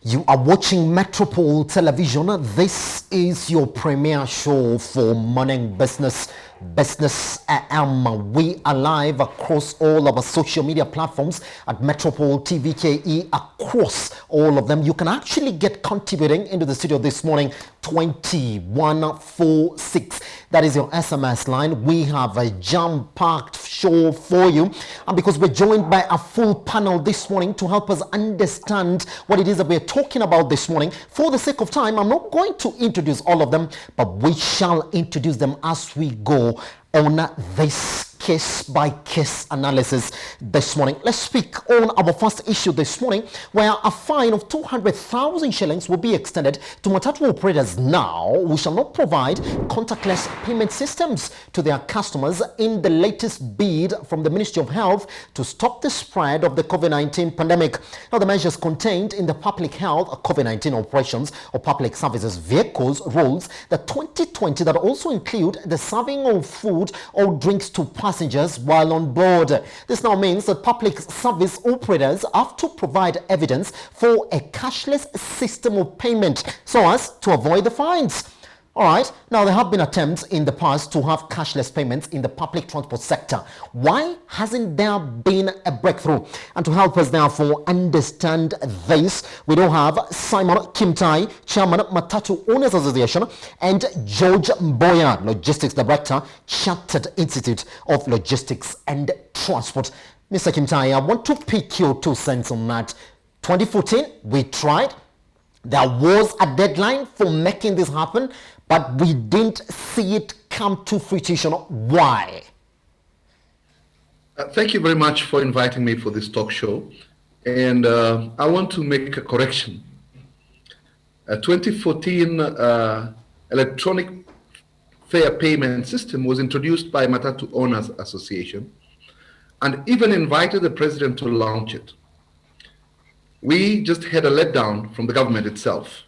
You are watching Metropole Television. This is your premier show for morning business. We are live across all our social media platforms at Metropole TVKE, across all of them. You can actually get contributing into the studio this morning, 2146. That is your SMS line. We have a jam-packed show for you, and because we're joined by a full panel this morning to help us understand what it is that we're talking about this morning. For the sake of time, I'm not going to introduce all of them, but we shall introduce them as we go on this case-by-case analysis this morning. Let's speak on our first issue this morning, where a fine of 200,000 shillings will be extended to Matatu operators now who shall not provide contactless payment systems to their customers in the latest bid from the Ministry of Health to stop the spread of the COVID-19 pandemic. Now, the measures contained in the Public Health COVID-19 Operations or Public Services Vehicles rules that 2020 that also include the serving of food or drinks to passengers while on board. This now means that public service operators have to provide evidence for a cashless system of payment so as to avoid the fines. All right, now there have been attempts in the past to have cashless payments in the public transport sector. Why hasn't there been a breakthrough? And to help us therefore understand this, we do have Simon KIMUTAI, Chairman MATATU Owners Association, and George Mboya, Logistics Director, Chartered Institute of Logistics and Transport. Mr. KIMUTAI, I want to pick your 2 cents on that. 2014, we tried. There was a deadline for making this happen, but we didn't see it come to fruition. Why? Thank you very much for inviting me for this talk show. And I want to make a correction. 2014 electronic fare payment system was introduced by MATATU Owners Association and even invited the president to launch it. We just had a letdown from the government itself.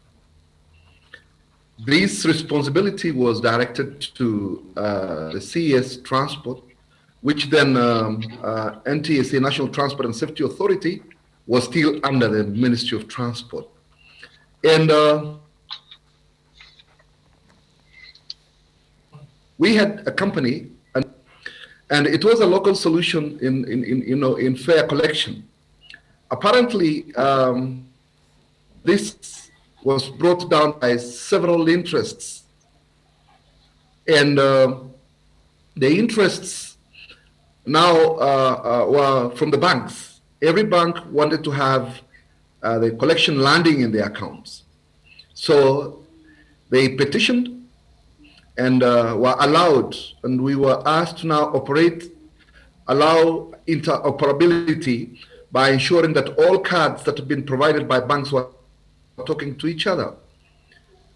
This responsibility was directed to the CES Transport, which then NTSA, National Transport and Safety Authority, was still under the Ministry of Transport. And we had a company, and it was a local solution in fare collection. Apparently, this was brought down by several interests. And the interests now were from the banks. Every bank wanted to have the collection landing in their accounts. So they petitioned and were allowed, and we were asked to now allow interoperability by ensuring that all cards that have been provided by banks were talking to each other.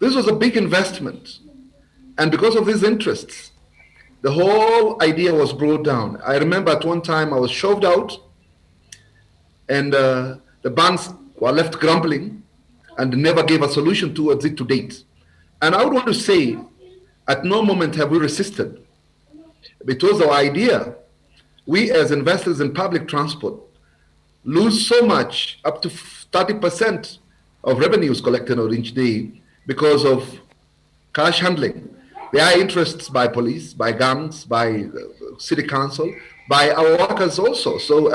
This was a big investment. And because of these interests, the whole idea was brought down. I remember at one time I was shoved out, and the banks were left grumbling and never gave a solution towards it to date. And I would want to say, at no moment have we resisted. It was our idea. We as investors in public transport lose so much, up to 30% of revenues collected on each day because of cash handling. There are interests by police, by gangs, by city council, by our workers also. So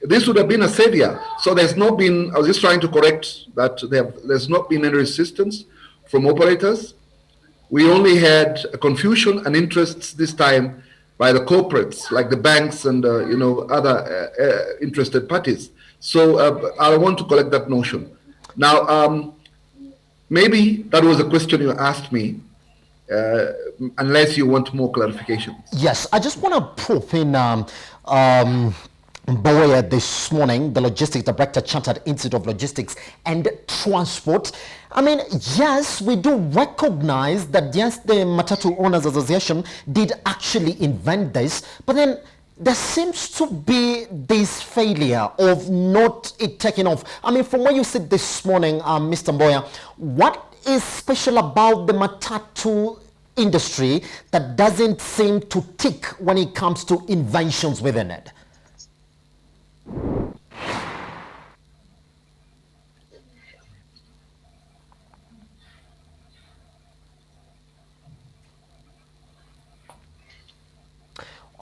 this would have been a savior. So there's not been, I was just trying to correct that there's not been any resistance from operators. We only had a confusion and interests this time by the corporates, like the banks and other interested parties. So I want to correct that notion. Now, maybe that was a question you asked me, unless you want more clarification. Yes, I just want to prop in Boya this morning, the Logistics Director, Chartered Institute of Logistics and Transport. I mean, yes, we do recognize that, yes, the Matatu Owners Association did actually invent this, but then there seems to be this failure of not it taking off. I mean, from where you sit this morning, Mr. Mboya, what is special about the Matatu industry that doesn't seem to tick when it comes to inventions within it?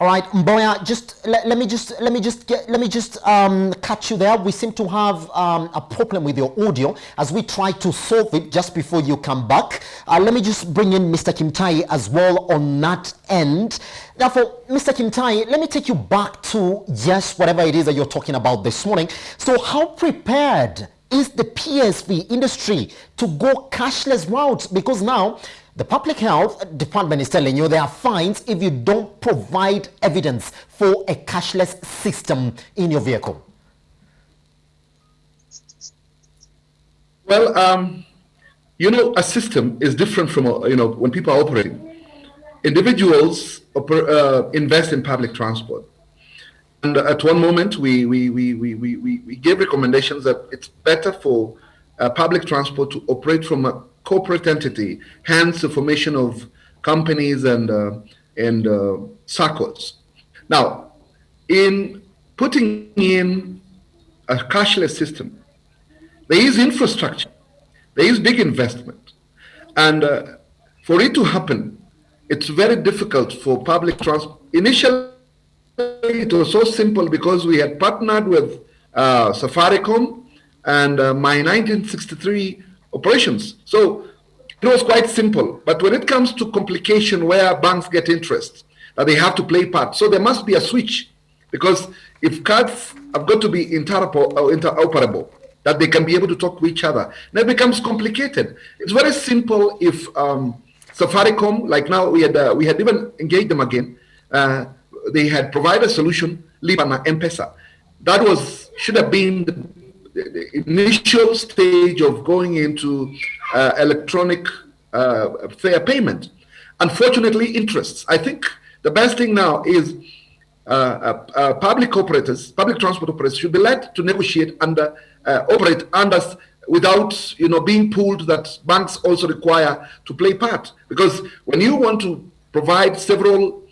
All right, Mboya, let me just catch you there. We seem to have a problem with your audio as we try to solve it just before you come back. Let me just bring in Mr. KIMUTAI as well on that end. Therefore, Mr. KIMUTAI, let me take you back to just whatever it is that you're talking about this morning. So how prepared is the PSV industry to go cashless routes? Because now the public health department is telling you there are fines if you don't provide evidence for a cashless system in your vehicle. Well, a system is different from, when people are operating. Individuals invest in public transport. And at one moment, we gave recommendations that it's better for public transport to operate from a corporate entity, hence the formation of companies and circles. Now, in putting in a cashless system, there is infrastructure, there is big investment, and for it to happen, it's very difficult for public transport. Initially, it was so simple because we had partnered with Safaricom and my 1963 operations. So it was quite simple. But when it comes to complication where banks get interest, they have to play part. So there must be a switch, because if cards have got to be interoperable, that they can be able to talk to each other, then it becomes complicated. It's very simple if Safaricom, like now we had even engaged them again. They had provided a solution, Lipa and M-Pesa. That should have been the initial stage of going into electronic fair payment. Unfortunately, interests. I think the best thing now is public transport operators should be led to negotiate and operate under without being pulled, that banks also require to play part. Because when you want to provide several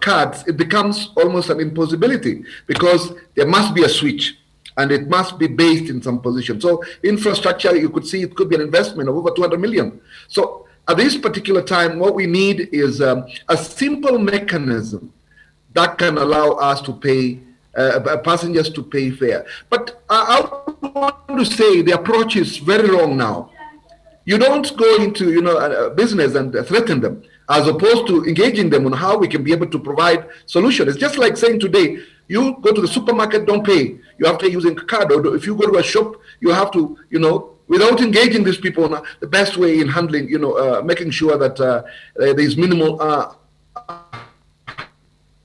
cards, it becomes almost an impossibility, because there must be a switch and it must be based in some position. So infrastructure, you could see it could be an investment of over 200 million. So at this particular time, what we need is a simple mechanism that can allow us to pay passengers to pay fare. But I want to say the approach is very wrong now. You don't go into business and threaten them, as opposed to engaging them on how we can be able to provide solutions. It's just like saying today, you go to the supermarket, don't pay. You have to pay using a card. Or if you go to a shop, you have to, without engaging these people on the best way in handling, making sure that there is minimal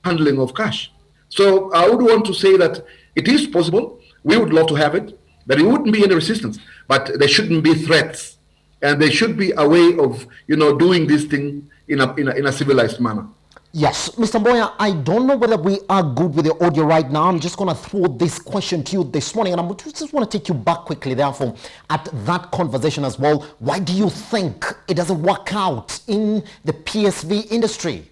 handling of cash. So I would want to say that it is possible. We would love to have it, but it wouldn't be any resistance. But there shouldn't be threats. And there should be a way of, doing this thing in a civilized manner. Yes, Mr. Mboya, I don't know whether we are good with the audio right now. I'm just going to throw this question to you this morning, and I just want to take you back quickly, therefore, at that conversation as well. Why do you think it doesn't work out in the PSV industry?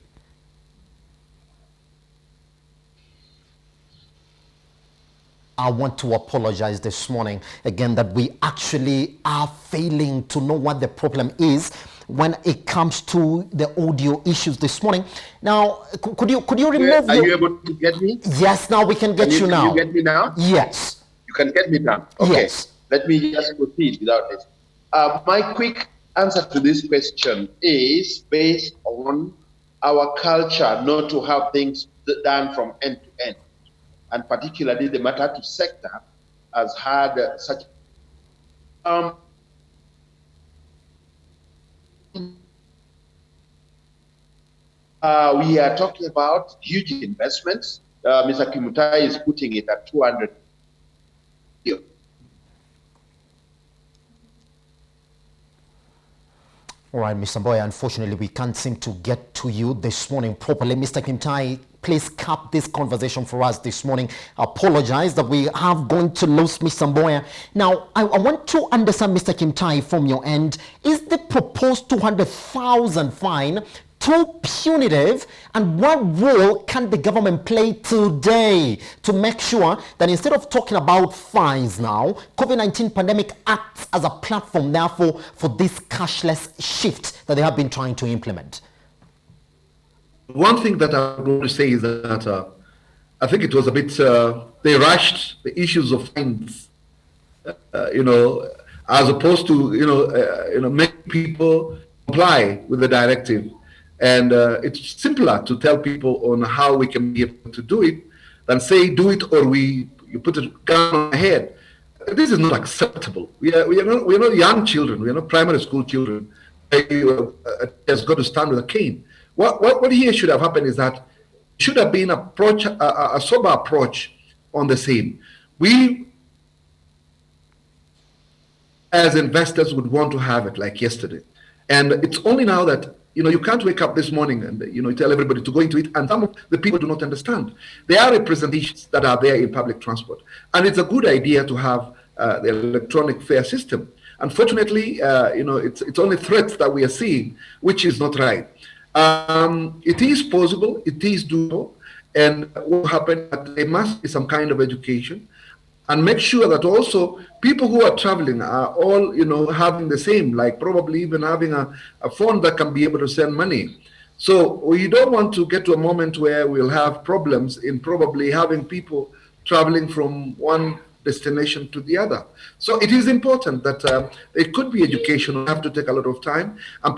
I want to apologize this morning again that we actually are failing to know what the problem is when it comes to the audio issues this morning. Now, could you remove? Are you able to get me? Yes, now we can get you now. Can you get me now? Yes. You can get me now. Okay. Yes. Let me just proceed without this. My quick answer to this question is based on our culture not to have things done from end to end. And particularly the MATATU sector has had such we are talking about huge investments. Mr. KIMUTAI is putting it at 200 billion. All right, Mr. Mboya, unfortunately, we can't seem to get to you this morning properly. Mr. KIMUTAI, please cap this conversation for us this morning. I apologize that we have going to lose Mr. Mboya. Now, I want to understand, Mr. KIMUTAI, from your end, is the proposed 200,000 fine too punitive, and what role can the government play today to make sure that instead of talking about fines now, COVID-19 pandemic acts as a platform, therefore, for this cashless shift that they have been trying to implement? one thing that I would want to say is that I think it was a bit, they rushed the issues of fines, as opposed to, make people comply with the directive. And it's simpler to tell people on how we can be able to do it than say do it or you put a gun on my head. This is not acceptable. We are not young children. We are not primary school children. Has got to stand with a cane. What here should have happened is that should have been a sober approach on the same. We as investors would want to have it like yesterday. And it's only now that you can't wake up this morning and tell everybody to go into it, and some of the people do not understand. There are representations that are there in public transport, and it's a good idea to have the electronic fare system. Unfortunately, it's only threats that we are seeing, which is not right. It is possible, it is doable, and what will happen, there must be some kind of education, and make sure that also people who are traveling are all, having the same, like probably even having a phone that can be able to send money. So we don't want to get to a moment where we'll have problems in probably having people traveling from one destination to the other. So it is important that it could be educational, have to take a lot of time, and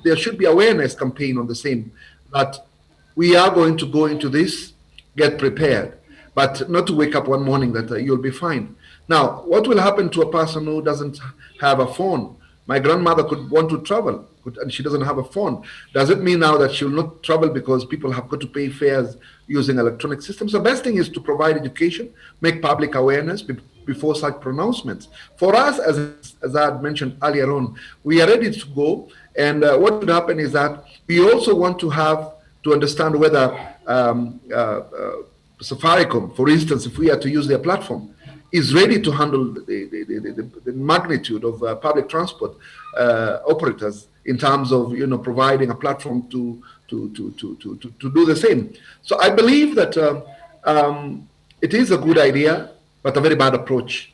there should be awareness campaign on the same, that we are going to go into this, get prepared, but not to wake up one morning that you'll be fine. Now, what will happen to a person who doesn't have a phone? My grandmother could want to travel, and she doesn't have a phone. Does it mean now that she'll not travel because people have got to pay fares using electronic systems? The best thing is to provide education, make public awareness before such pronouncements. For us, as I had mentioned earlier on, we are ready to go. And what would happen is that we also want to understand whether Safaricom, for instance, if we are to use their platform, is ready to handle the magnitude of public transport operators in terms of providing a platform to do the same. So I believe that it is a good idea, but a very bad approach.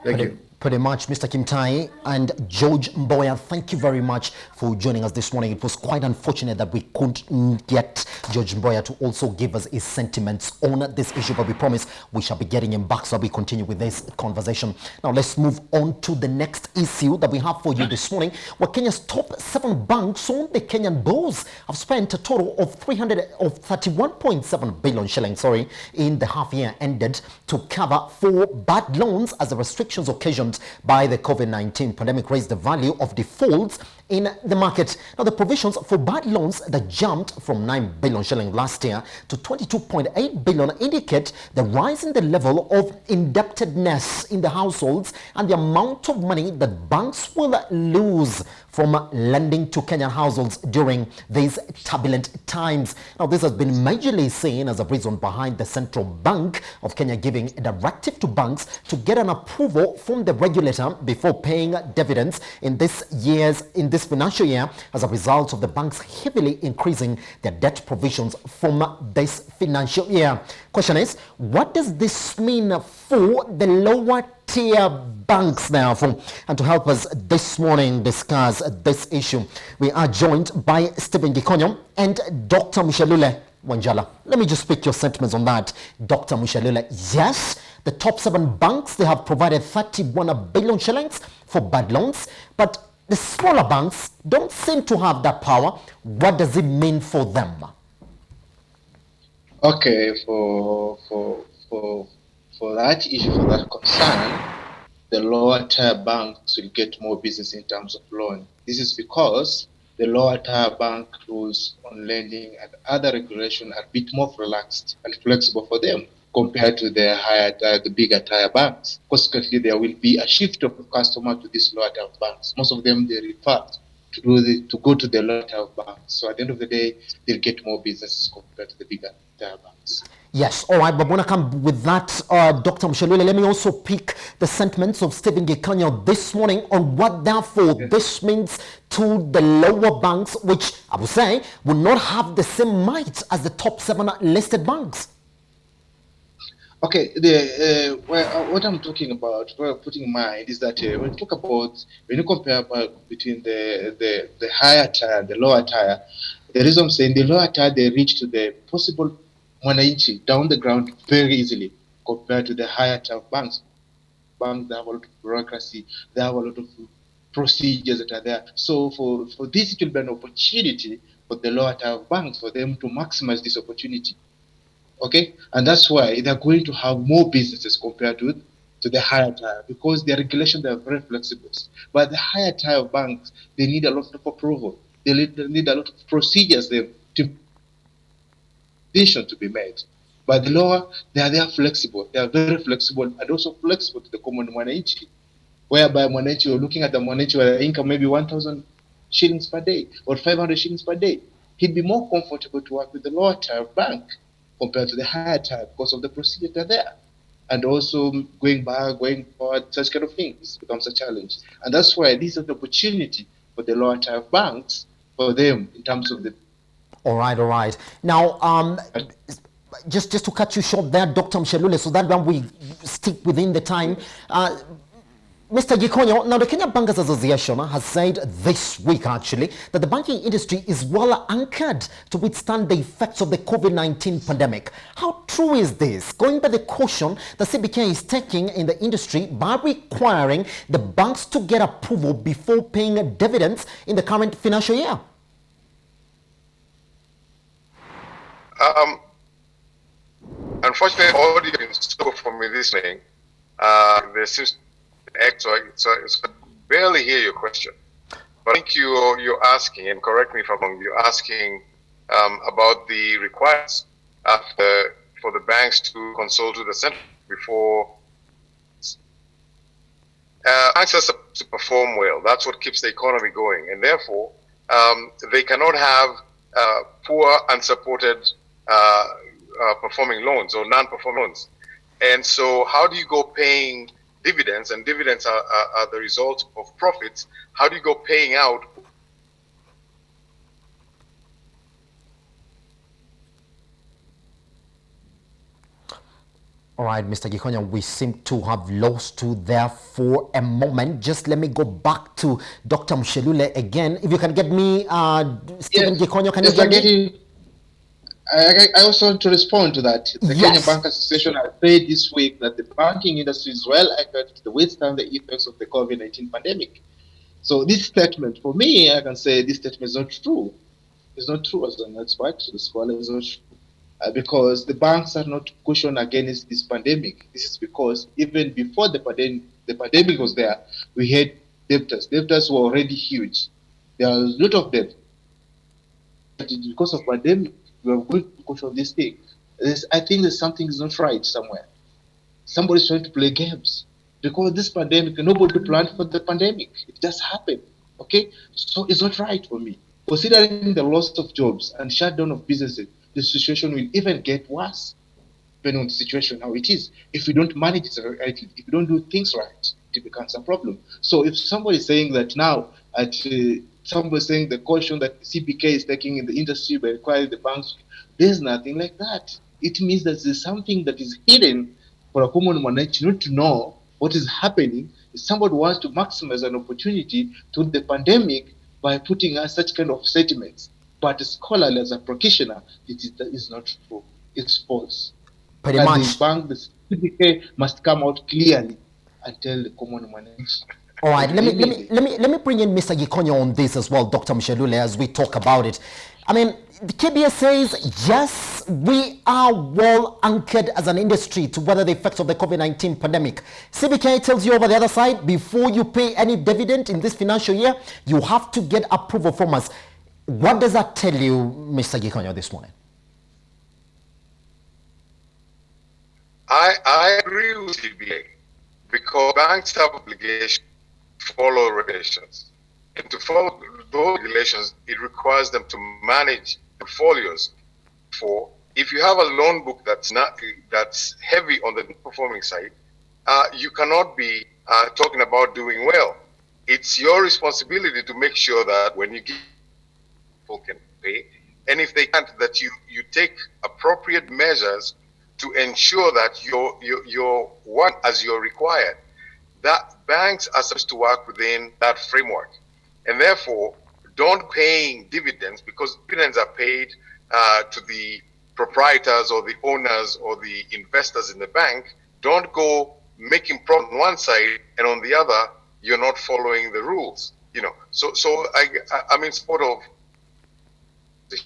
Thank you. Pretty much, Mr. KIMUTAI and George Mboya, thank you very much for joining us this morning. It was quite unfortunate that we couldn't get George Mboya to also give us his sentiments on this issue, but we promise we shall be getting him back so we continue with this conversation. Now, let's move on to the next issue that we have for you this morning, where Kenya's top 7 banks on the Kenyan bourse have spent a total of 31.7 billion shillings, in the half year ended to cover 4 bad loans as the restrictions occasioned by the COVID-19 pandemic raised the value of defaults in the market. Now, the provisions for bad loans that jumped from 9 billion shilling last year to 22.8 billion indicate the rise in the level of indebtedness in the households and the amount of money that banks will lose from lending to Kenyan households during these turbulent times. Now, this has been majorly seen as a reason behind the Central Bank of Kenya giving a directive to banks to get an approval from the regulator before paying dividends in this financial year, as a result of the banks heavily increasing their debt provisions from this financial year. Question is, what does this mean for the lower tier banks now? And to help us this morning discuss this issue, we are joined by Stephen Gikonyo and Dr. Mucheleulwe Wanjala. Let me just pick your sentiments on that. Dr. Mucheleulwe, yes, the top 7 banks, they have provided 31 billion shillings for bad loans, but the smaller banks don't seem to have that power. What does it mean for them? Okay, for that issue, for that concern, the lower tier banks will get more business in terms of loan. This is because the lower tier bank rules on lending and other regulation are a bit more relaxed and flexible for them compared to the bigger tier banks. Consequently, there will be a shift of customer to these lower tier banks. Most of them, they refer to go to the lower tier banks. So at the end of the day, they'll get more businesses compared to the bigger tier banks. Yes, all right, but when I come with that, Dr. Mucheleulwe, let me also pick the sentiments of Stephen Gikonyo this morning on what, therefore, this means to the lower banks, which I would say will not have the same might as the top 7 listed banks. Okay, what I'm talking about, what I'm putting in mind is that when you compare between the higher tier and the lower tier, The reason I'm saying the lower tier, they reach to the possible mwananchi down the ground very easily compared to the higher tier banks. Banks, they have a lot of bureaucracy, they have a lot of procedures that are there. So for this, it will be an opportunity for the lower tier banks for them to maximize this opportunity. Okay, and that's why they're going to have more businesses compared to the higher tier, because their regulations are very flexible. But the higher tier banks, they need a lot of approval. They need a lot of procedures there to be made. But the lower, they are flexible. They are very flexible and also flexible to the common mwananchi, whereby mwananchi, you're looking at the mwananchi with income maybe 1,000 shillings per day or 500 shillings per day. He'd be more comfortable to work with the lower tier bank compared to the higher tier because of the procedure that are there. And also going back, going forward, such kind of things becomes a challenge. And that's why this is an opportunity for the lower tier banks, for them in terms of the. All right, all right. Now, just to cut you short there, Dr. MUCHELULE, so that when we stick within the time, Mr. Gikonyo, now the Kenya Bankers Association has said this week actually that the banking industry is well anchored to withstand the effects of the COVID-19 pandemic. How true is this? Going by the caution that CBK is taking in the industry by requiring the banks to get approval before paying dividends in the current financial year? Unfortunately, audio is slow for me this morning. There seems to be an echo, so I barely hear your question. But I think you're asking, and correct me if I'm wrong, you're asking about the requirements for the banks to consult with the center before. Banks are supposed to perform well. That's what keeps the economy going, and therefore they cannot have poor, unsupported performing loans or non-performing loans. And so how do you go paying dividends, and dividends are the result of profits? How do you go paying out? All right, Mr. Gikonyo, we seem to have lost you there for a moment. Just let me go back to Dr. MUCHELULE again. If you can get me, Stephen Gikonyo, can you get me? I also want to respond to that. The Kenya Bankers Association has said this week that the banking industry is well anchored to withstand the effects of the COVID-19 pandemic. So this statement, for me, I can say this statement is not true. It's not true as an expert. The scholar is not true. Because the banks are not cushioned against this pandemic. This is because even before the pandemic was there, we had debtors. Debtors were already huge. There was a lot of debt. But because of pandemic, we are going to cushion this thing. I think that something is not right somewhere. Somebody's trying to play games. Because this pandemic, nobody planned for the pandemic. It just happened. Okay? So it's not right for me. Considering the loss of jobs and shutdown of businesses, the situation will even get worse, depending on the situation how it is. If we don't manage it rightly, if we don't do things right, it becomes a problem. So if somebody is saying that now, somebody saying the caution that CBK is taking in the industry by requiring the banks, there's nothing like that. It means that there's something that is hidden for a common mwananchi not to know what is happening. If somebody wants to maximize an opportunity to the pandemic by putting us such kind of sentiments. But scholarly, as a practitioner, it is not true. It's false. Pretty and much. The bank, the CBK must come out clearly and tell the common mwananchi. All right, let me bring in Mr. Gikonyo on this as well, Dr. MUCHELULE, as we talk about it. I mean, the KBS says, yes, we are well anchored as an industry to weather the effects of the COVID-19 pandemic. CBK tells you over the other side, before you pay any dividend in this financial year, you have to get approval from us. What does that tell you, Mr. Gikonyo, this morning? I agree with CBA, because banks have obligation to follow regulations. And to follow those regulations, it requires them to manage portfolios. For if you have a loan book that's heavy on the performing side, you cannot be talking about doing well. It's your responsibility to make sure that when you give, people can pay, and if they can't, that you take appropriate measures to ensure that you're one as you're required. That banks are supposed to work within that framework, and therefore don't paying dividends, because dividends are paid to the proprietors or the owners or the investors in the bank. Don't go making profit on one side and on the other you're not following the rules. So I'm in support of this.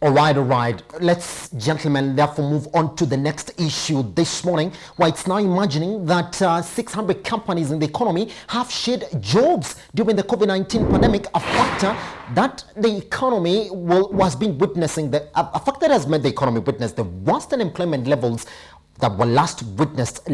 All right. Let's, gentlemen, therefore move on to the next issue this morning, where it's now imagining that 600 companies in the economy have shed jobs during the COVID-19 pandemic, a factor that the economy was been witnessing, a factor that has made the economy witness the worst unemployment levels that were last witnessed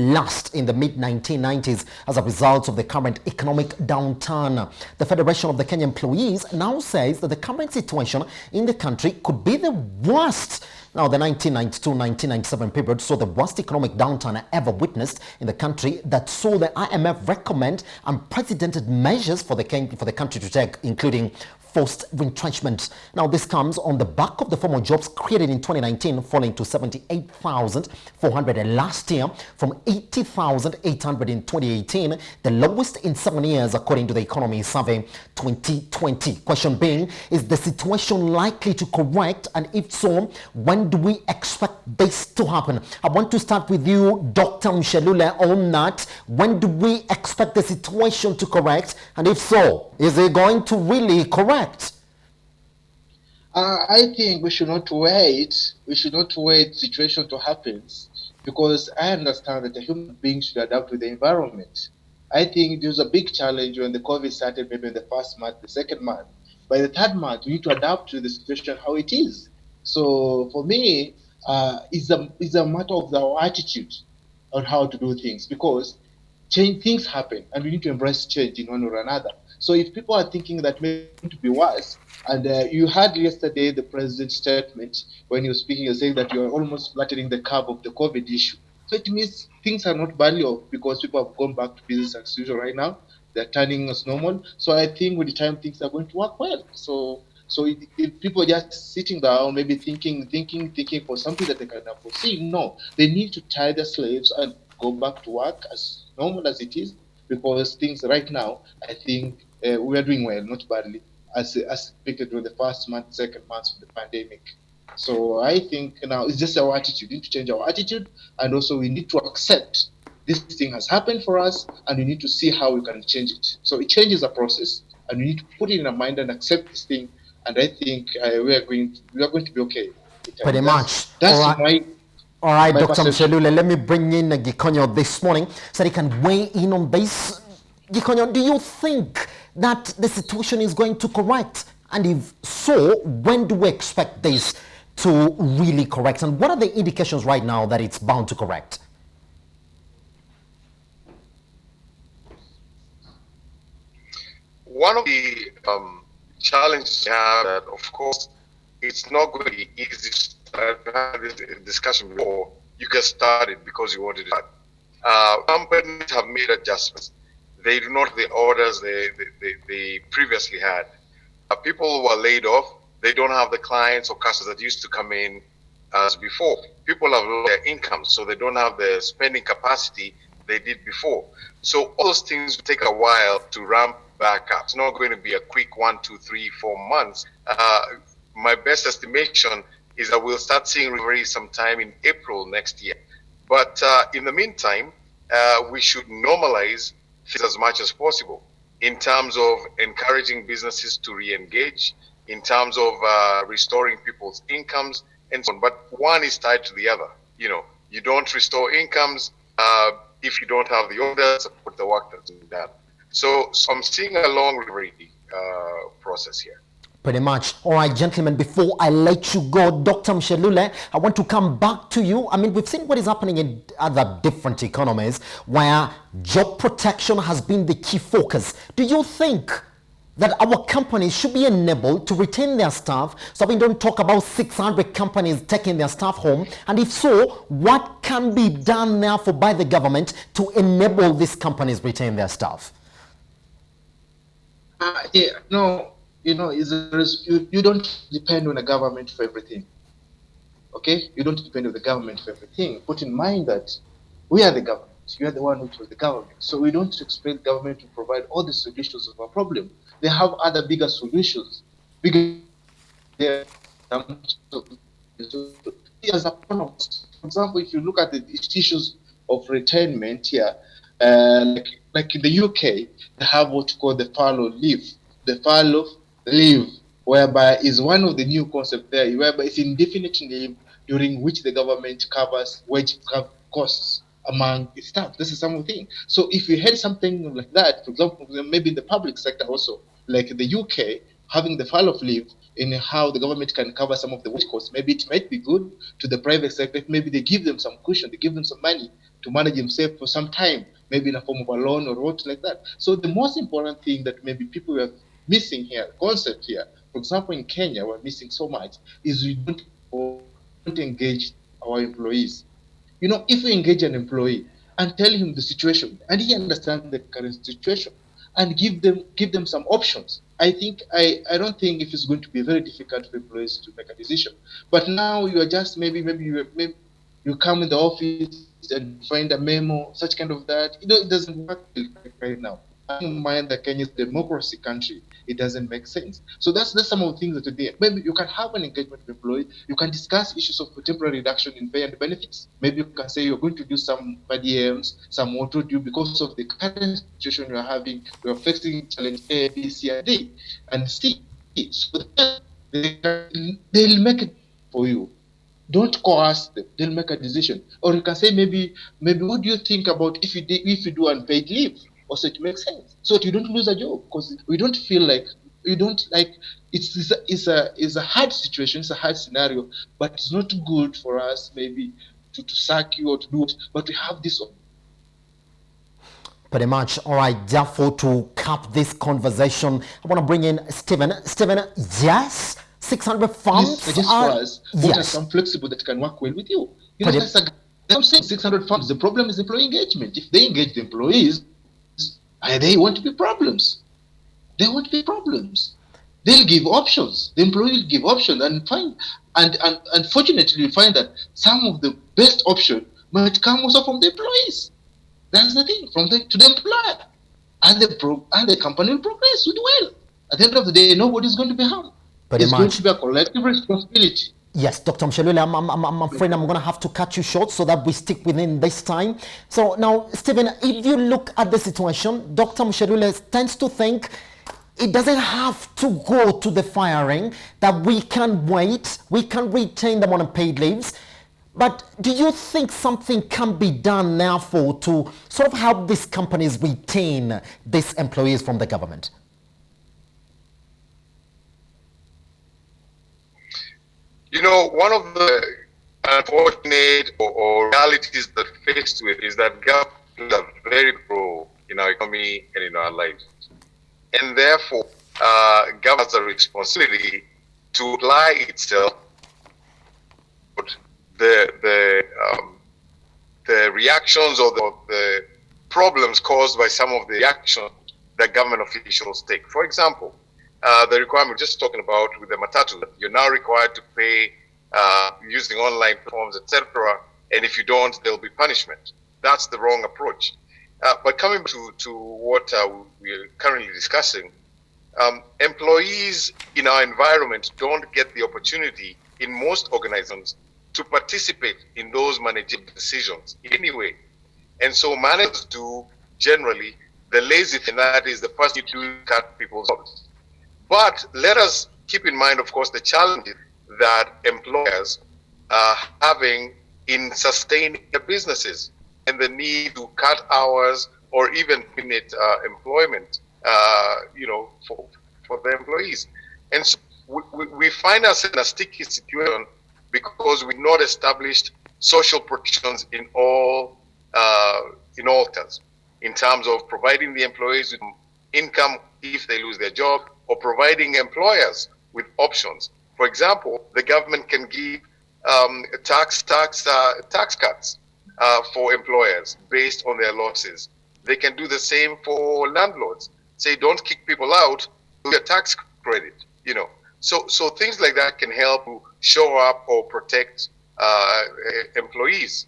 in the mid-1990s as a result of the current economic downturn. The Federation of the Kenya Employees now says that the current situation in the country could be the worst. Now, the 1992-1997 period saw the worst economic downturn ever witnessed in the country, that saw the IMF recommend unprecedented measures for the country to take, including forced retrenchment. Now, this comes on the back of the formal jobs created in 2019 falling to 78,400 last year from 80,800 in 2018, the lowest in 7 years according to the Economy Survey 2020. Question being, is the situation likely to correct, and if so, when do we expect this to happen? I want to start with you, Dr. MUCHELULE, on that. When do we expect the situation to correct, and if so, is it going to really correct? I think we should not wait. We should not wait situation to happen, because I understand that the human being should adapt to the environment. I think there was a big challenge when the COVID started, maybe in the first month, the second month. By the third month, we need to adapt to the situation how it is. So for me, it's a matter of our attitude on how to do things, because things happen and we need to embrace change in one or another. So if people are thinking that may to be worse, and you heard yesterday the president's statement when he was speaking, he was saying that you're almost flattening the curve of the COVID issue. So it means things are not badly off, because people have gone back to business as usual right now. They're turning as normal. So I think with the time things are going to work well. So if people are just sitting down, maybe thinking for something that they cannot foresee, no, they need to tie their slaves and go back to work as normal as it is, because things right now, I think we are doing well, not badly, as expected during the first month, second month of the pandemic. So I think now it's just our attitude. We need to change our attitude, and also we need to accept this thing has happened for us, and we need to see how we can change it. So it changes a process, and we need to put it in our mind and accept this thing. And I think we are going to be okay. Pretty much. That's All right, Dr. perception. MUCHELULE, let me bring in Gikonyo this morning so he can weigh in on this. Gikonyo, do you think that the situation is going to correct? And if so, when do we expect this to really correct? And what are the indications right now that it's bound to correct? One of the challenges we have, that of course it's not going to be easy. I've had this discussion before. You get started because you wanted to start. Companies have made adjustments. They do not have the orders they previously had. People who are laid off, they don't have the clients or customers that used to come in as before. People have lost their incomes, so they don't have the spending capacity they did before. So all those things will take a while to ramp back up. It's not going to be a quick 1, 2, 3, 4 months. My best estimation is that we'll start seeing recovery sometime in April next year. But in the meantime, we should normalize things as much as possible in terms of encouraging businesses to re-engage, in terms of restoring people's incomes, and so on. But one is tied to the other. You don't restore incomes if you don't have the orders to support the work that's being done. So I'm seeing a long recovery process here. Pretty much. All right, gentlemen, before I let you go, Dr. MUCHELULE, I want to come back to you. I mean, we've seen what is happening in other different economies where job protection has been the key focus. Do you think that our companies should be enabled to retain their staff, so we don't talk about 600 companies taking their staff home? And if so, what can be done therefore by the government to enable these companies retain their staff? You don't depend on the government for everything. Okay? You don't depend on the government for everything. Put in mind that we are the government. You are the one which was the government. So we don't expect government to provide all the solutions of our problem. They have other bigger solutions. Bigger as a for example, if you look at the issues of retirement here, like in the UK, they have what you call the furlough leave. The furlough leave, whereby is one of the new concepts there, whereby it's indefinite leave during which the government covers wage costs among its staff. This is something. So if you had something like that, for example, maybe in the public sector also, like the UK, having the furlough leave in how the government can cover some of the wage costs, maybe it might be good to the private sector. Maybe they give them some cushion, they give them some money to manage themselves for some time, maybe in a form of a loan or what like that. So the most important thing that maybe people are missing here, concept here, for example, in Kenya, we're missing so much, is we don't engage our employees. You know, if we engage an employee and tell him the situation, and he understands the current situation, and give them some options, I don't think if it's going to be very difficult for employees to make a decision. But now you are just maybe you come in the office and find a memo, such kind of that. You know, it doesn't work right now. I don't mind that Kenya is a democracy country. It doesn't make sense. So that's some of the things that are there. Maybe you can have an engagement with employee. You can discuss issues of temporary reduction in pay and benefits. Maybe you can say you're going to do some PDMs, some auto due because of the current situation you're having. You're facing challenge A, B, C, and D, and C. So they'll make it for you. Don't coerce them. They'll make a decision. Or you can say maybe what do you think about if you do unpaid leave? Also, it makes sense, so that you don't lose a job, because we don't feel like it's a hard situation, it's a hard scenario, but it's not good for us maybe to sack you or to do it, but we have this. Pretty much. All right, therefore, to cap this conversation, I want to bring in Stephen. Stephen, yes, 600 farms suggest are, for us what are some flexible that can work well with you. You know, I'm saying 600 farms. The problem is employee engagement. If they engage the employees, they won't be problems. There won't be problems. They'll give options. The employee will give options and unfortunately you find that some of the best option might come also from the employees. That's the thing, from the to the employer. And the company will progress, will do well. At the end of the day, nobody's going to be harmed. It's going to be a collective responsibility. Yes, Dr. Muchelule, I'm afraid I'm going to have to cut you short so that we stick within this time. So now, Stephen, if you look at the situation, Dr. Muchelule tends to think it doesn't have to go to the firing, that we can wait, we can retain them on unpaid leaves. But do you think something can be done now to sort of help these companies retain these employees from the government? You know, one of the unfortunate or realities that we're faced with is that government are very pro in our economy and in our lives. And therefore, government has a responsibility to apply itself the reactions or the problems caused by some of the actions that government officials take. For example, the requirement just talking about with the MATATU, you're now required to pay using online forms, etc. And if you don't, there'll be punishment. That's the wrong approach. But coming to what we're currently discussing, employees in our environment don't get the opportunity in most organizations to participate in those managerial decisions anyway. And so managers do generally the lazy thing, that is the person you do cut people's jobs. But let us keep in mind, of course, the challenges that employers are having in sustaining their businesses and the need to cut hours or even terminate employment, for the employees. And so we find ourselves in a sticky situation because we've not established social protections in all terms, in terms of providing the employees with income if they lose their job, or providing employers with options. For example, the government can give tax cuts for employers based on their losses. They can do the same for landlords. Say, don't kick people out, do a tax credit. So things like that can help to show up or protect employees.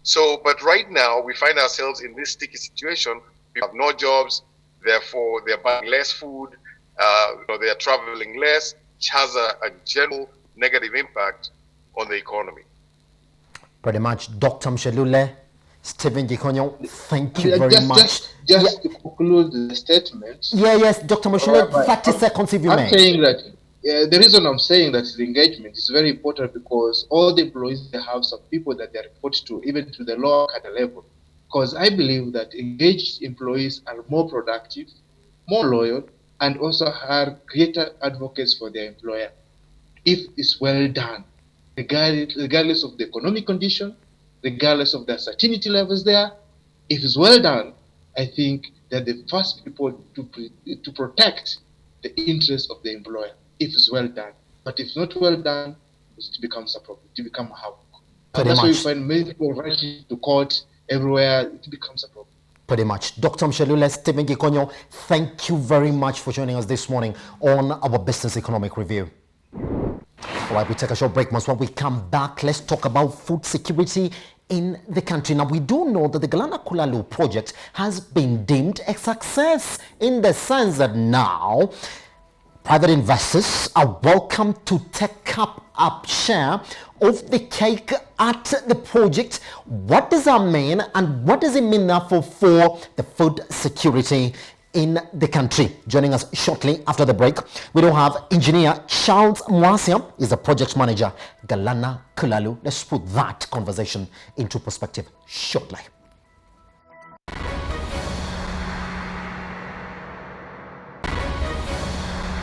So, but right now we find ourselves in this sticky situation. People have no jobs, therefore they're buying less food, they are traveling less, which has a general negative impact on the economy. Pretty much. Dr. Mchelule, Stephen Gikonyo, thank you very much. Just to conclude the statement. Yes, Dr. Mchelule, 30 seconds if you may. I'm saying that the reason I'm saying that the engagement is very important because all the employees, they have some people that they report to, even to the lower cadre level. Because I believe that engaged employees are more productive, more loyal, and also are greater advocates for their employer if it's well done, regardless of the economic condition, regardless of the uncertainty levels there. If it's well done, I think they're the first people to protect the interests of the employer if it's well done. But if not well done, it becomes a problem, it becomes a havoc. And that's why you find many people rushing to court everywhere, it becomes a problem. Pretty much. Dr. Mchelule, Stephen Gikonyo, thank you very much for joining us this morning on our Business Economic Review. All right, we take a short break. Once when we come back, let's talk about food security in the country. Now, we do know that the Galana Kulalu project has been deemed a success in the sense that now private investors are welcome to take up a share of the cake at the project. What does that mean, and what does it mean now for the food security in the country? Joining us shortly after the break, we do have engineer Charles Mwasia, is the project manager, Galana Kulalu. Let's put that conversation into perspective shortly.